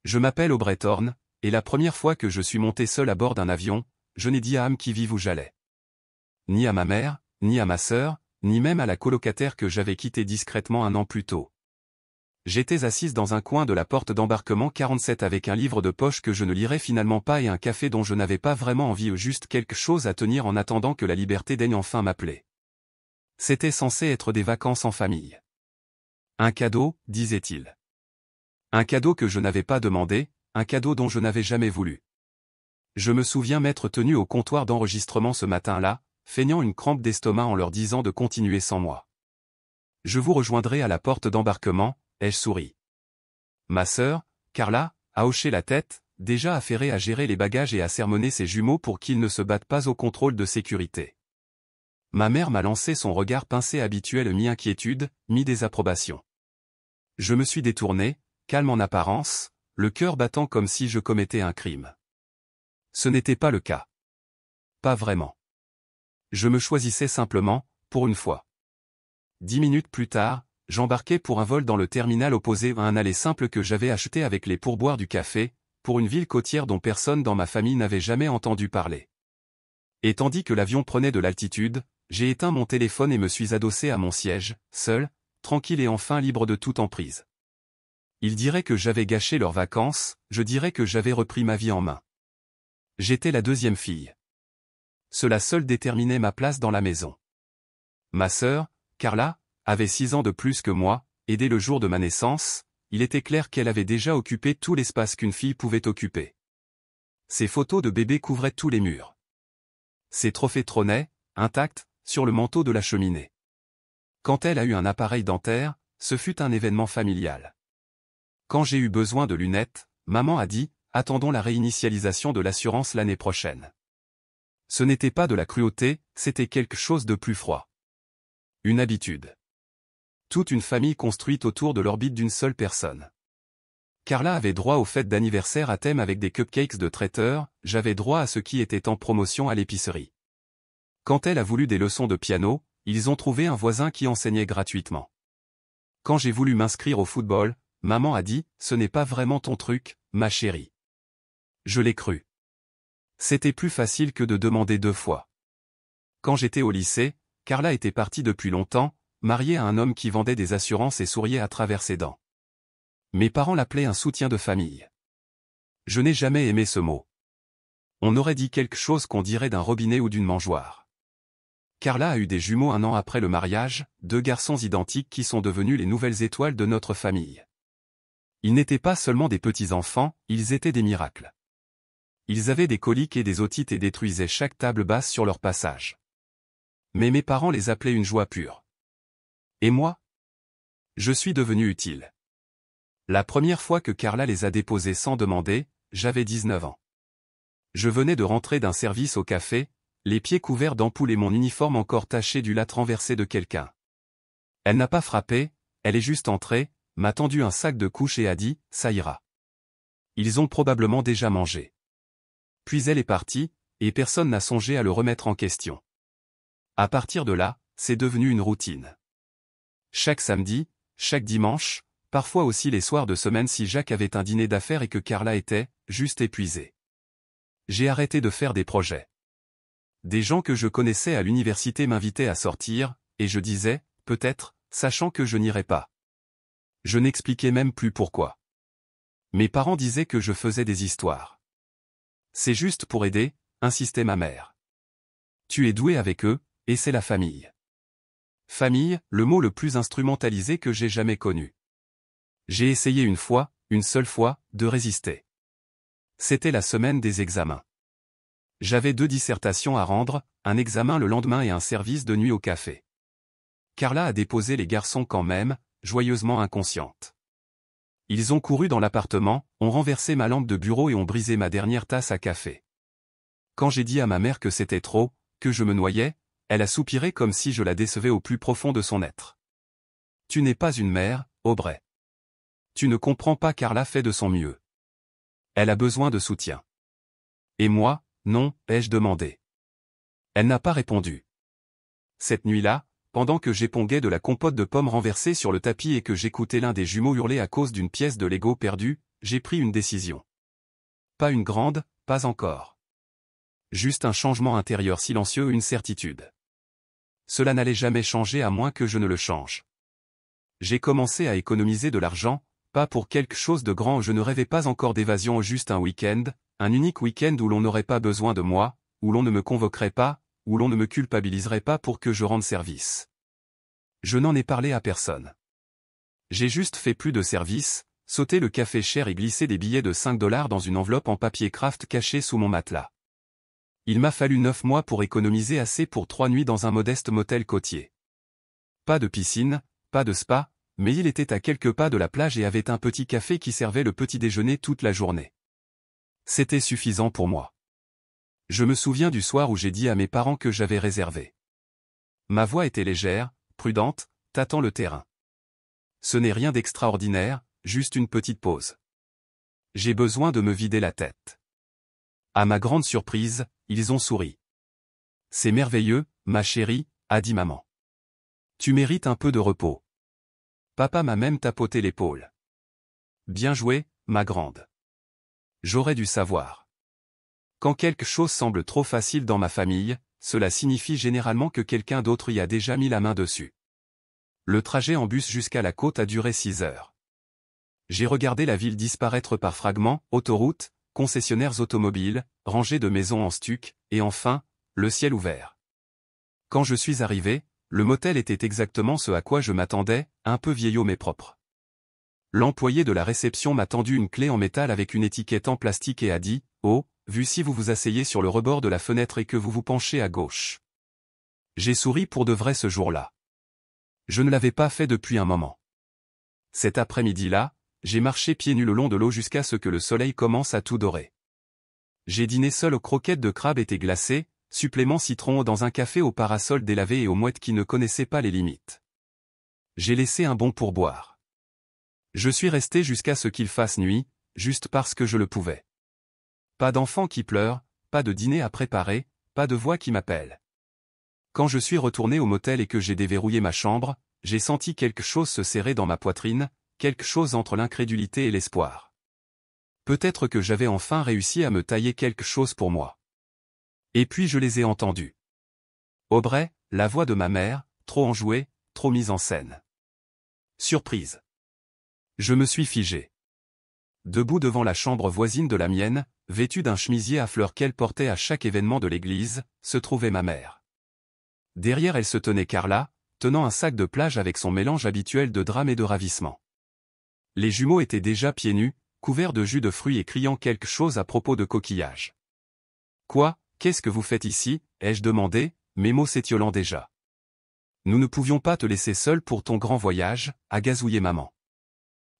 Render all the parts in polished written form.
Je m'appelle Aubrey Thorne, et la première fois que je suis monté seul à bord d'un avion, je n'ai dit à âme qui vive où j'allais. Ni à ma mère, ni à ma sœur, ni même à la colocataire que j'avais quittée discrètement un an plus tôt. J'étais assise dans un coin de la porte d'embarquement 47 avec un livre de poche que je ne lirais finalement pas et un café dont je n'avais pas vraiment envie ou juste quelque chose à tenir en attendant que la liberté daigne enfin m'appeler. C'était censé être des vacances en famille. Un cadeau, disait-il. Un cadeau que je n'avais pas demandé, un cadeau dont je n'avais jamais voulu. Je me souviens m'être tenu au comptoir d'enregistrement ce matin-là, feignant une crampe d'estomac en leur disant de continuer sans moi. Je vous rejoindrai à la porte d'embarquement, ai-je souri. Ma sœur, Carla, a hoché la tête, déjà affairée à gérer les bagages et à sermonner ses jumeaux pour qu'ils ne se battent pas au contrôle de sécurité. Ma mère m'a lancé son regard pincé habituel mi-inquiétude, mi-désapprobation. Je me suis détourné, calme en apparence, le cœur battant comme si je commettais un crime. Ce n'était pas le cas. Pas vraiment. Je me choisissais simplement, pour une fois. 10 minutes plus tard, j'embarquais pour un vol dans le terminal opposé à un aller simple que j'avais acheté avec les pourboires du café, pour une ville côtière dont personne dans ma famille n'avait jamais entendu parler. Et tandis que l'avion prenait de l'altitude, j'ai éteint mon téléphone et me suis adossé à mon siège, seul, tranquille et enfin libre de toute emprise. Ils diraient que j'avais gâché leurs vacances, je dirais que j'avais repris ma vie en main. J'étais la deuxième fille. Cela seul déterminait ma place dans la maison. Ma sœur, Carla, avait 6 ans de plus que moi, et dès le jour de ma naissance, il était clair qu'elle avait déjà occupé tout l'espace qu'une fille pouvait occuper. Ses photos de bébé couvraient tous les murs. Ses trophées trônaient, intacts, sur le manteau de la cheminée. Quand elle a eu un appareil dentaire, ce fut un événement familial. Quand j'ai eu besoin de lunettes, maman a dit, attendons la réinitialisation de l'assurance l'année prochaine. Ce n'était pas de la cruauté, c'était quelque chose de plus froid. Une habitude. Toute une famille construite autour de l'orbite d'une seule personne. Carla avait droit aux fêtes d'anniversaire à thème avec des cupcakes de traiteur, j'avais droit à ce qui était en promotion à l'épicerie. Quand elle a voulu des leçons de piano, ils ont trouvé un voisin qui enseignait gratuitement. Quand j'ai voulu m'inscrire au football, maman a dit, ce n'est pas vraiment ton truc, ma chérie. Je l'ai cru. C'était plus facile que de demander 2 fois. Quand j'étais au lycée, Carla était partie depuis longtemps, mariée à un homme qui vendait des assurances et souriait à travers ses dents. Mes parents l'appelaient un soutien de famille. Je n'ai jamais aimé ce mot. On aurait dit quelque chose qu'on dirait d'un robinet ou d'une mangeoire. Carla a eu des jumeaux 1 an après le mariage, 2 garçons identiques qui sont devenus les nouvelles étoiles de notre famille. Ils n'étaient pas seulement des petits-enfants, ils étaient des miracles. Ils avaient des coliques et des otites et détruisaient chaque table basse sur leur passage. Mais mes parents les appelaient une joie pure. Et moi? Je suis devenu utile. La première fois que Carla les a déposés sans demander, j'avais 19 ans. Je venais de rentrer d'un service au café, les pieds couverts d'ampoules et mon uniforme encore taché du latte renversé de quelqu'un. Elle n'a pas frappé, elle est juste entrée, m'a tendu un sac de couches et a dit, ça ira. Ils ont probablement déjà mangé. Puis elle est partie, et personne n'a songé à le remettre en question. À partir de là, c'est devenu une routine. Chaque samedi, chaque dimanche, parfois aussi les soirs de semaine si Jacques avait un dîner d'affaires et que Carla était, juste épuisée. J'ai arrêté de faire des projets. Des gens que je connaissais à l'université m'invitaient à sortir, et je disais, peut-être, sachant que je n'irais pas. Je n'expliquais même plus pourquoi. Mes parents disaient que je faisais des histoires. C'est juste pour aider, insistait ma mère. Tu es doué avec eux, et c'est la famille. Famille, le mot le plus instrumentalisé que j'ai jamais connu. J'ai essayé une fois, une seule fois, de résister. C'était la semaine des examens. J'avais 2 dissertations à rendre, un examen le lendemain et un service de nuit au café. Carla a déposé les garçons quand même, joyeusement inconsciente. Ils ont couru dans l'appartement, ont renversé ma lampe de bureau et ont brisé ma dernière tasse à café. Quand j'ai dit à ma mère que c'était trop, que je me noyais, elle a soupiré comme si je la décevais au plus profond de son être. Tu n'es pas une mère, Aubrey. Tu ne comprends pas, Carla fait de son mieux. Elle a besoin de soutien. Et moi, non, ai-je demandé. Elle n'a pas répondu. Cette nuit-là, pendant que j'éponguais de la compote de pommes renversée sur le tapis et que j'écoutais l'un des jumeaux hurler à cause d'une pièce de Lego perdue, j'ai pris une décision. Pas une grande, pas encore. Juste un changement intérieur silencieux, une certitude. Cela n'allait jamais changer à moins que je ne le change. J'ai commencé à économiser de l'argent, pas pour quelque chose de grand, je ne rêvais pas encore d'évasion, juste un week-end, un unique week-end où l'on n'aurait pas besoin de moi, où l'on ne me convoquerait pas, où l'on ne me culpabiliserait pas pour que je rende service. Je n'en ai parlé à personne. J'ai juste fait plus de service, sauté le café cher et glissé des billets de 5 $ dans une enveloppe en papier craft cachée sous mon matelas. Il m'a fallu 9 mois pour économiser assez pour 3 nuits dans un modeste motel côtier. Pas de piscine, pas de spa, mais il était à quelques pas de la plage et avait un petit café qui servait le petit déjeuner toute la journée. C'était suffisant pour moi. Je me souviens du soir où j'ai dit à mes parents que j'avais réservé. Ma voix était légère, prudente, tâtant le terrain. Ce n'est rien d'extraordinaire, juste une petite pause. J'ai besoin de me vider la tête. À ma grande surprise, ils ont souri. C'est merveilleux, ma chérie, a dit maman. Tu mérites un peu de repos. Papa m'a même tapoté l'épaule. Bien joué, ma grande. J'aurais dû savoir. Quand quelque chose semble trop facile dans ma famille, cela signifie généralement que quelqu'un d'autre y a déjà mis la main dessus. Le trajet en bus jusqu'à la côte a duré 6 heures. J'ai regardé la ville disparaître par fragments, autoroutes, concessionnaires automobiles, rangées de maisons en stuc, et enfin, le ciel ouvert. Quand je suis arrivé, le motel était exactement ce à quoi je m'attendais, un peu vieillot mais propre. L'employé de la réception m'a tendu une clé en métal avec une étiquette en plastique et a dit « Oh, vu si vous vous asseyez sur le rebord de la fenêtre et que vous vous penchez à gauche. » J'ai souri pour de vrai ce jour-là. Je ne l'avais pas fait depuis un moment. Cet après-midi-là, j'ai marché pieds nus le long de l'eau jusqu'à ce que le soleil commence à tout dorer. J'ai dîné seul aux croquettes de crabe été glacées, supplément citron dans un café au parasol délavé et aux mouettes qui ne connaissaient pas les limites. J'ai laissé un bon pourboire. Je suis resté jusqu'à ce qu'il fasse nuit, juste parce que je le pouvais. Pas d'enfants qui pleurent, pas de dîner à préparer, pas de voix qui m'appelle. Quand je suis retourné au motel et que j'ai déverrouillé ma chambre, j'ai senti quelque chose se serrer dans ma poitrine, quelque chose entre l'incrédulité et l'espoir. Peut-être que j'avais enfin réussi à me tailler quelque chose pour moi. Et puis je les ai entendus. Aubrey, la voix de ma mère, trop enjouée, trop mise en scène. Surprise. Je me suis figé. Debout devant la chambre voisine de la mienne, vêtue d'un chemisier à fleurs qu'elle portait à chaque événement de l'église, se trouvait ma mère. Derrière elle se tenait Carla, tenant un sac de plage avec son mélange habituel de drame et de ravissement. Les jumeaux étaient déjà pieds nus, couverts de jus de fruits et criant quelque chose à propos de coquillages. « Quoi, qu'est-ce que vous faites ici ?» ai-je demandé, mes mots s'étiolant déjà. « Nous ne pouvions pas te laisser seul pour ton grand voyage » a gazouillé maman.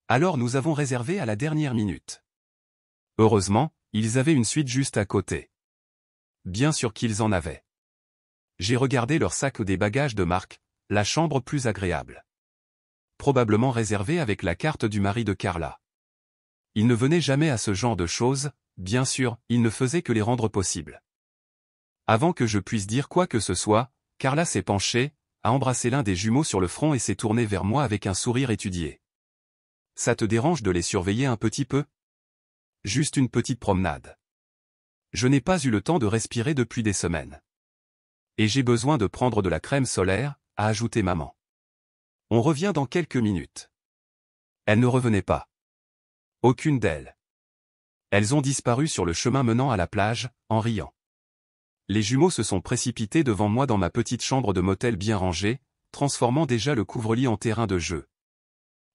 Alors nous avons réservé à la dernière minute. Heureusement, ils avaient une suite juste à côté. Bien sûr qu'ils en avaient. J'ai regardé leur sac des bagages de marque, la chambre plus agréable. Probablement réservée avec la carte du mari de Carla. Il ne venait jamais à ce genre de choses, bien sûr, il ne faisait que les rendre possibles. Avant que je puisse dire quoi que ce soit, Carla s'est penchée, a embrassé l'un des jumeaux sur le front et s'est tournée vers moi avec un sourire étudié. « Ça te dérange de les surveiller un petit peu ? Juste une petite promenade. Je n'ai pas eu le temps de respirer depuis des semaines. Et j'ai besoin de prendre de la crème solaire, a ajouté maman. On revient dans quelques minutes. » Elle ne revenait pas. Aucune d'elles. Elles ont disparu sur le chemin menant à la plage, en riant. Les jumeaux se sont précipités devant moi dans ma petite chambre de motel bien rangée, transformant déjà le couvre-lit en terrain de jeu.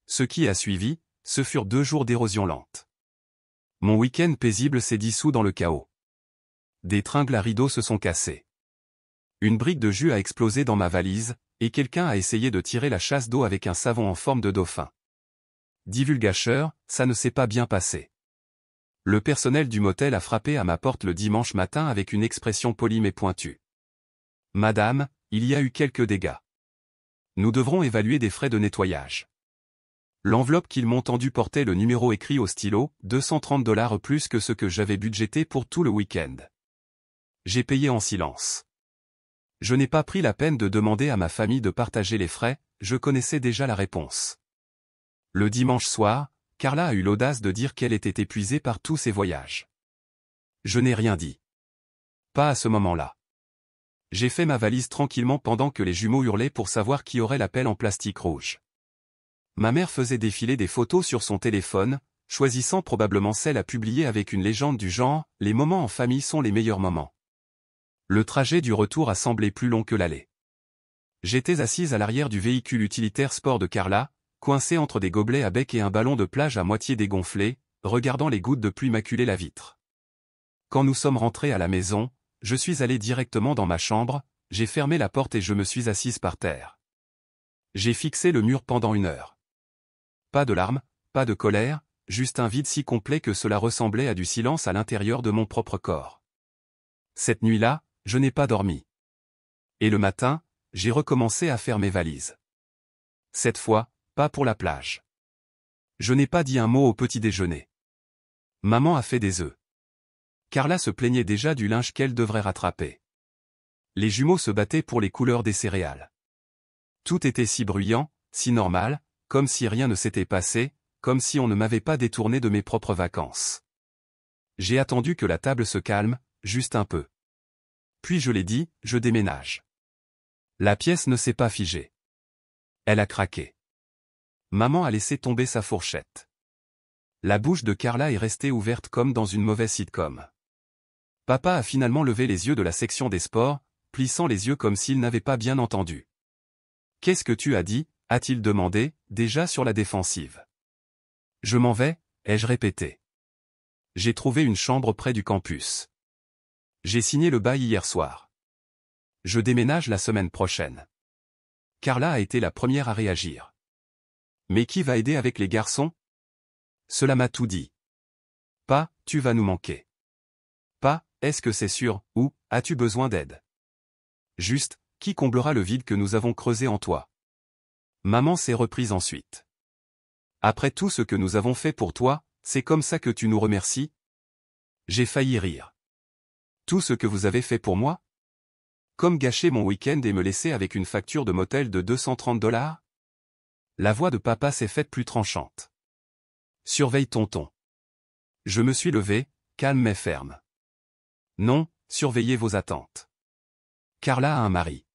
Ce qui a suivi, ce furent 2 jours d'érosion lente. Mon week-end paisible s'est dissous dans le chaos. Des tringles à rideaux se sont cassés. Une brique de jus a explosé dans ma valise, et quelqu'un a essayé de tirer la chasse d'eau avec un savon en forme de dauphin. Divulgateur, ça ne s'est pas bien passé. Le personnel du motel a frappé à ma porte le dimanche matin avec une expression polie mais pointue. « Madame, il y a eu quelques dégâts. Nous devrons évaluer des frais de nettoyage. » L'enveloppe qu'ils m'ont tendue portait le numéro écrit au stylo, 230 $ plus que ce que j'avais budgété pour tout le week-end. J'ai payé en silence. Je n'ai pas pris la peine de demander à ma famille de partager les frais, je connaissais déjà la réponse. Le dimanche soir, Carla a eu l'audace de dire qu'elle était épuisée par tous ses voyages. Je n'ai rien dit. Pas à ce moment-là. J'ai fait ma valise tranquillement pendant que les jumeaux hurlaient pour savoir qui aurait la pelle en plastique rouge. Ma mère faisait défiler des photos sur son téléphone, choisissant probablement celle à publier avec une légende du genre « Les moments en famille sont les meilleurs moments ». Le trajet du retour a semblé plus long que l'aller. J'étais assise à l'arrière du véhicule utilitaire sport de Carla, coincée entre des gobelets à bec et un ballon de plage à moitié dégonflé, regardant les gouttes de pluie maculer la vitre. Quand nous sommes rentrés à la maison, je suis allé directement dans ma chambre, j'ai fermé la porte et je me suis assise par terre. J'ai fixé le mur pendant 1 heure. Pas de larmes, pas de colère, juste un vide si complet que cela ressemblait à du silence à l'intérieur de mon propre corps. Cette nuit-là, je n'ai pas dormi. Et le matin, j'ai recommencé à faire mes valises. Cette fois, pas pour la plage. Je n'ai pas dit un mot au petit déjeuner. Maman a fait des œufs. Carla se plaignait déjà du linge qu'elle devrait rattraper. Les jumeaux se battaient pour les couleurs des céréales. Tout était si bruyant, si normal, comme si rien ne s'était passé, comme si on ne m'avait pas détourné de mes propres vacances. J'ai attendu que la table se calme, juste un peu. Puis je l'ai dit, je déménage. La pièce ne s'est pas figée. Elle a craqué. Maman a laissé tomber sa fourchette. La bouche de Carla est restée ouverte comme dans une mauvaise sitcom. Papa a finalement levé les yeux de la section des sports, plissant les yeux comme s'il n'avait pas bien entendu. « Qu'est-ce que tu as dit ?» a-t-il demandé, déjà sur la défensive. « Je m'en vais » ai-je répété. J'ai trouvé une chambre près du campus. J'ai signé le bail hier soir. Je déménage la semaine prochaine. Carla a été la première à réagir. Mais qui va aider avec les garçons? Cela m'a tout dit. Pas, tu vas nous manquer. Pas, est-ce que c'est sûr, ou, as-tu besoin d'aide? Juste, qui comblera le vide que nous avons creusé en toi? Maman s'est reprise ensuite. Après tout ce que nous avons fait pour toi, c'est comme ça que tu nous remercies? J'ai failli rire. Tout ce que vous avez fait pour moi? Comme gâcher mon week-end et me laisser avec une facture de motel de $230? La voix de papa s'est faite plus tranchante. Surveille tonton. Je me suis levé, calme mais ferme. Non, surveillez vos attentes. Carla a un mari.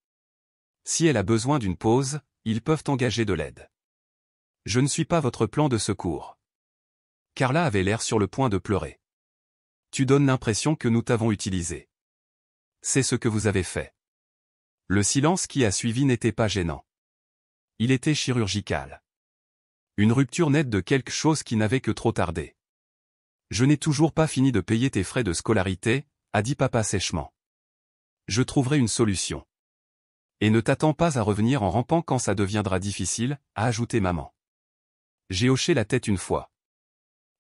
Si elle a besoin d'une pause, ils peuvent engager de l'aide. Je ne suis pas votre plan de secours. Carla avait l'air sur le point de pleurer. Tu donnes l'impression que nous t'avons utilisé. C'est ce que vous avez fait. Le silence qui a suivi n'était pas gênant. Il était chirurgical. Une rupture nette de quelque chose qui n'avait que trop tardé. Je n'ai toujours pas fini de payer tes frais de scolarité, a dit papa sèchement. Je trouverai une solution. Et ne t'attends pas à revenir en rampant quand ça deviendra difficile, a ajouté maman. J'ai hoché la tête une fois.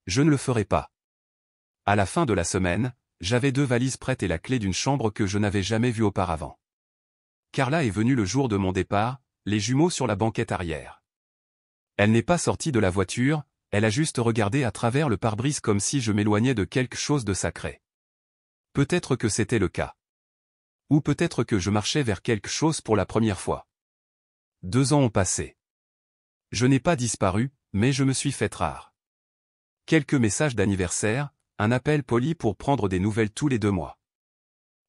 Je ne le ferai pas. À la fin de la semaine, j'avais 2 valises prêtes et la clé d'une chambre que je n'avais jamais vue auparavant. Carla est venue le jour de mon départ, les jumeaux sur la banquette arrière. Elle n'est pas sortie de la voiture, elle a juste regardé à travers le pare-brise comme si je m'éloignais de quelque chose de sacré. Peut-être que c'était le cas. Ou peut-être que je marchais vers quelque chose pour la première fois. 2 ans ont passé. Je n'ai pas disparu, mais je me suis fait rare. Quelques messages d'anniversaire, un appel poli pour prendre des nouvelles tous les 2 mois.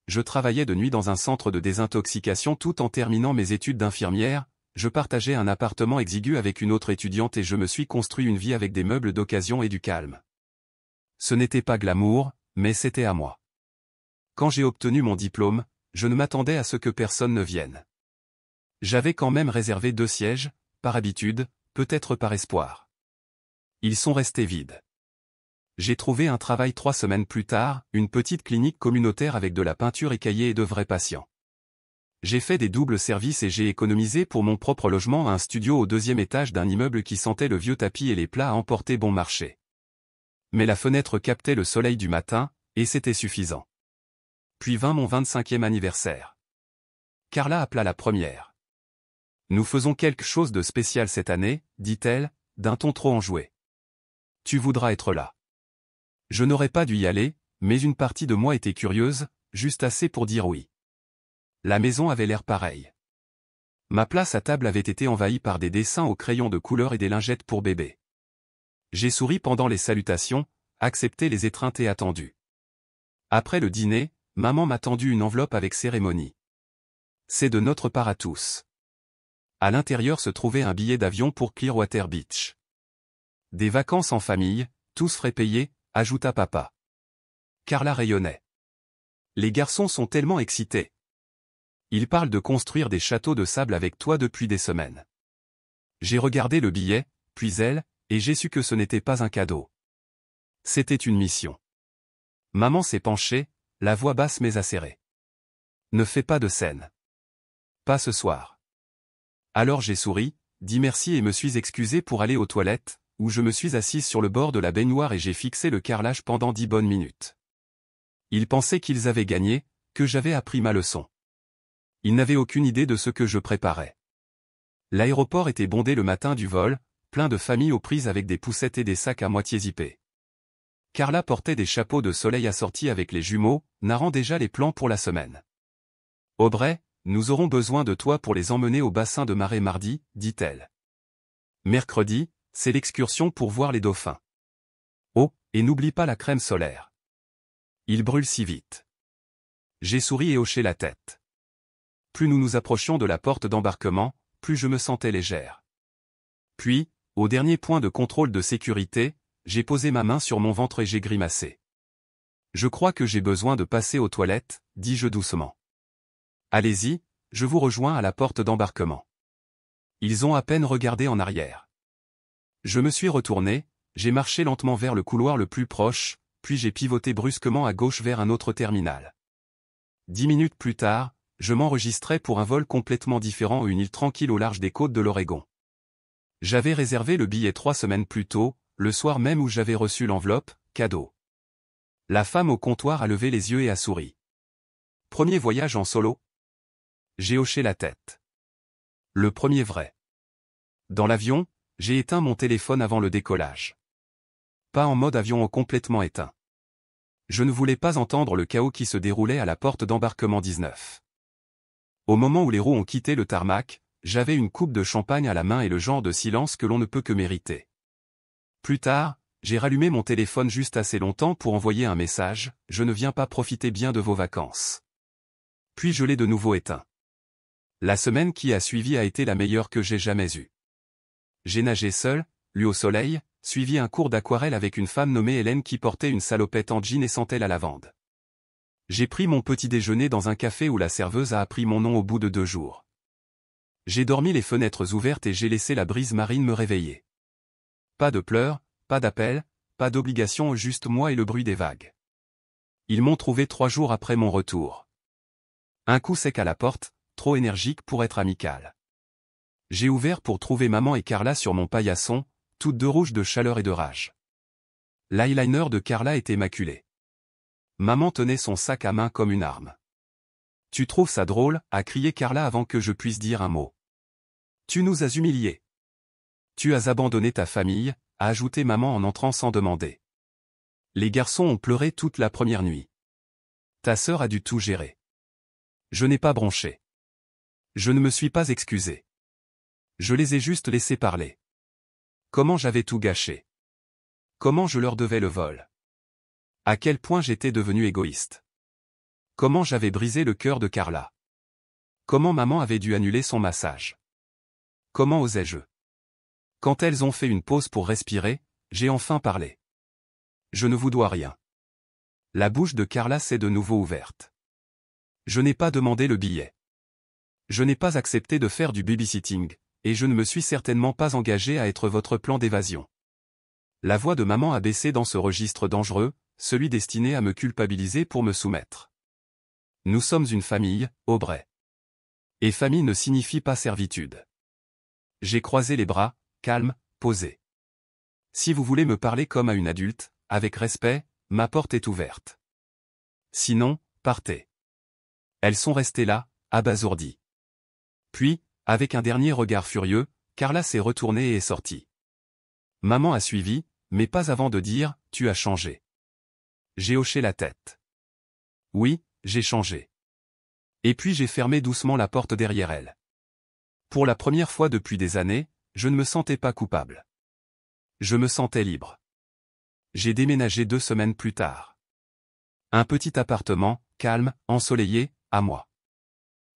Je travaillais de nuit dans un centre de désintoxication tout en terminant mes études d'infirmière, je partageais un appartement exigu avec une autre étudiante et je me suis construit une vie avec des meubles d'occasion et du calme. Ce n'était pas glamour, mais c'était à moi. Quand j'ai obtenu mon diplôme, je ne m'attendais à ce que personne ne vienne. J'avais quand même réservé 2 sièges, par habitude, peut-être par espoir. Ils sont restés vides. J'ai trouvé un travail 3 semaines plus tard, une petite clinique communautaire avec de la peinture écaillée et de vrais patients. J'ai fait des doubles services et j'ai économisé pour mon propre logement un studio au 2e étage d'un immeuble qui sentait le vieux tapis et les plats à emporter bon marché. Mais la fenêtre captait le soleil du matin, et c'était suffisant. Puis vint mon 25e anniversaire. Carla appela la première. Nous faisons quelque chose de spécial cette année, dit-elle, d'un ton trop enjoué. Tu voudras être là. Je n'aurais pas dû y aller, mais une partie de moi était curieuse, juste assez pour dire oui. La maison avait l'air pareil. Ma place à table avait été envahie par des dessins au crayon de couleur et des lingettes pour bébé. J'ai souri pendant les salutations, accepté les étreintes et attendu. Après le dîner, maman m'a tendu une enveloppe avec cérémonie. C'est de notre part à tous. À l'intérieur se trouvait un billet d'avion pour Clearwater Beach. Des vacances en famille, tous frais payés, ajouta papa. Carla rayonnait. Les garçons sont tellement excités. Ils parlent de construire des châteaux de sable avec toi depuis des semaines. J'ai regardé le billet, puis elle, et j'ai su que ce n'était pas un cadeau. C'était une mission. Maman s'est penchée, la voix basse mais acérée. Ne fais pas de scène. Pas ce soir. Alors j'ai souri, dit merci et me suis excusé pour aller aux toilettes, où je me suis assise sur le bord de la baignoire et j'ai fixé le carrelage pendant 10 bonnes minutes. Ils pensaient qu'ils avaient gagné, que j'avais appris ma leçon. Ils n'avaient aucune idée de ce que je préparais. L'aéroport était bondé le matin du vol, plein de familles aux prises avec des poussettes et des sacs à moitié zippés. Carla portait des chapeaux de soleil assortis avec les jumeaux, narrant déjà les plans pour la semaine. Aubrey, nous aurons besoin de toi pour les emmener au bassin de marée mardi, dit-elle. Mercredi, c'est l'excursion pour voir les dauphins. Oh, et n'oublie pas la crème solaire. Il brûle si vite. J'ai souri et hoché la tête. Plus nous nous approchions de la porte d'embarquement, plus je me sentais légère. Puis, au dernier point de contrôle de sécurité, j'ai posé ma main sur mon ventre et j'ai grimacé. Je crois que j'ai besoin de passer aux toilettes, dis-je doucement. Allez-y, je vous rejoins à la porte d'embarquement. Ils ont à peine regardé en arrière. Je me suis retourné, j'ai marché lentement vers le couloir le plus proche, puis j'ai pivoté brusquement à gauche vers un autre terminal. 10 minutes plus tard, je m'enregistrais pour un vol complètement différent à une île tranquille au large des côtes de l'Oregon. J'avais réservé le billet 3 semaines plus tôt, le soir même où j'avais reçu l'enveloppe, cadeau. La femme au comptoir a levé les yeux et a souri. Premier voyage en solo? J'ai hoché la tête. Le premier vrai. Dans l'avion, j'ai éteint mon téléphone avant le décollage. Pas en mode avion complètement éteint. Je ne voulais pas entendre le chaos qui se déroulait à la porte d'embarquement 19. Au moment où les roues ont quitté le tarmac, j'avais une coupe de champagne à la main et le genre de silence que l'on ne peut que mériter. Plus tard, j'ai rallumé mon téléphone juste assez longtemps pour envoyer un message, « Je ne viens pas profiter bien de vos vacances. » Puis je l'ai de nouveau éteint. La semaine qui a suivi a été la meilleure que j'ai jamais eue. J'ai nagé seul, lu au soleil, suivi un cours d'aquarelle avec une femme nommée Hélène qui portait une salopette en jean et sentait la lavande. J'ai pris mon petit déjeuner dans un café où la serveuse a appris mon nom au bout de 2 jours. J'ai dormi les fenêtres ouvertes et j'ai laissé la brise marine me réveiller. Pas de pleurs, pas d'appels, pas d'obligations, juste moi et le bruit des vagues. Ils m'ont trouvé 3 jours après mon retour. Un coup sec à la porte, trop énergique pour être amical. J'ai ouvert pour trouver maman et Carla sur mon paillasson, toutes deux rouges de chaleur et de rage. L'eyeliner de Carla était maculé. Maman tenait son sac à main comme une arme. « Tu trouves ça drôle ?» a crié Carla avant que je puisse dire un mot. « Tu nous as humiliés. Tu as abandonné ta famille », a ajouté maman en entrant sans demander. Les garçons ont pleuré toute la première nuit. Ta sœur a dû tout gérer. Je n'ai pas bronché. Je ne me suis pas excusé. Je les ai juste laissés parler. Comment j'avais tout gâché. Comment je leur devais le vol. À quel point j'étais devenu égoïste. Comment j'avais brisé le cœur de Carla. Comment maman avait dû annuler son massage. Comment osais-je. Quand elles ont fait une pause pour respirer, j'ai enfin parlé. Je ne vous dois rien. La bouche de Carla s'est de nouveau ouverte. Je n'ai pas demandé le billet. Je n'ai pas accepté de faire du babysitting, et je ne me suis certainement pas engagé à être votre plan d'évasion. La voix de maman a baissé dans ce registre dangereux, celui destiné à me culpabiliser pour me soumettre. Nous sommes une famille, Aubrey. Et famille ne signifie pas servitude. J'ai croisé les bras, calme, posé. Si vous voulez me parler comme à une adulte, avec respect, ma porte est ouverte. Sinon, partez. Elles sont restées là, abasourdies. Puis, avec un dernier regard furieux, Carla s'est retournée et est sortie. Maman a suivi, mais pas avant de dire « Tu as changé ». J'ai hoché la tête. Oui, j'ai changé. Et puis j'ai fermé doucement la porte derrière elle. Pour la première fois depuis des années, je ne me sentais pas coupable. Je me sentais libre. J'ai déménagé 2 semaines plus tard. Un petit appartement, calme, ensoleillé, à moi.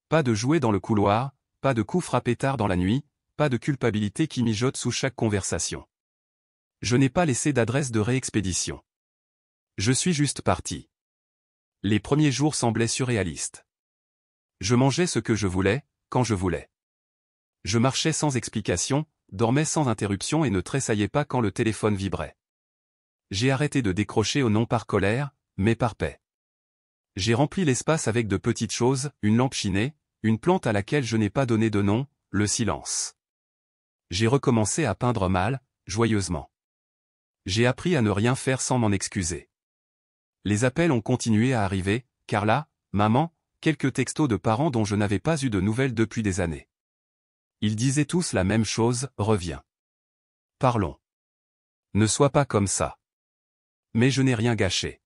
Pas de jouets dans le couloir, pas de coups frappés tard dans la nuit, pas de culpabilité qui mijote sous chaque conversation. Je n'ai pas laissé d'adresse de réexpédition. Je suis juste parti. Les premiers jours semblaient surréalistes. Je mangeais ce que je voulais, quand je voulais. Je marchais sans explication, dormais sans interruption et ne tressaillais pas quand le téléphone vibrait. J'ai arrêté de décrocher au non par colère, mais par paix. J'ai rempli l'espace avec de petites choses, une lampe chinée, une plante à laquelle je n'ai pas donné de nom, le silence. J'ai recommencé à peindre mal, joyeusement. J'ai appris à ne rien faire sans m'en excuser. Les appels ont continué à arriver, Carla, maman, quelques textos de parents dont je n'avais pas eu de nouvelles depuis des années. Ils disaient tous la même chose, reviens. Parlons. Ne sois pas comme ça. Mais je n'ai rien gâché.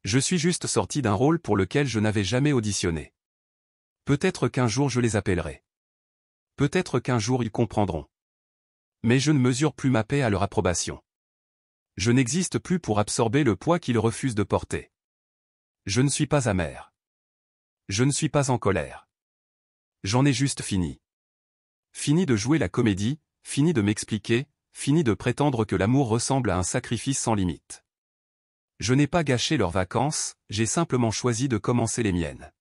Je suis juste sorti d'un rôle pour lequel je n'avais jamais auditionné. Peut-être qu'un jour je les appellerai. Peut-être qu'un jour ils comprendront. Mais je ne mesure plus ma paix à leur approbation. Je n'existe plus pour absorber le poids qu'ils refusent de porter. Je ne suis pas amer. Je ne suis pas en colère. J'en ai juste fini. Fini de jouer la comédie, fini de m'expliquer, fini de prétendre que l'amour ressemble à un sacrifice sans limite. Je n'ai pas gâché leurs vacances, j'ai simplement choisi de commencer les miennes.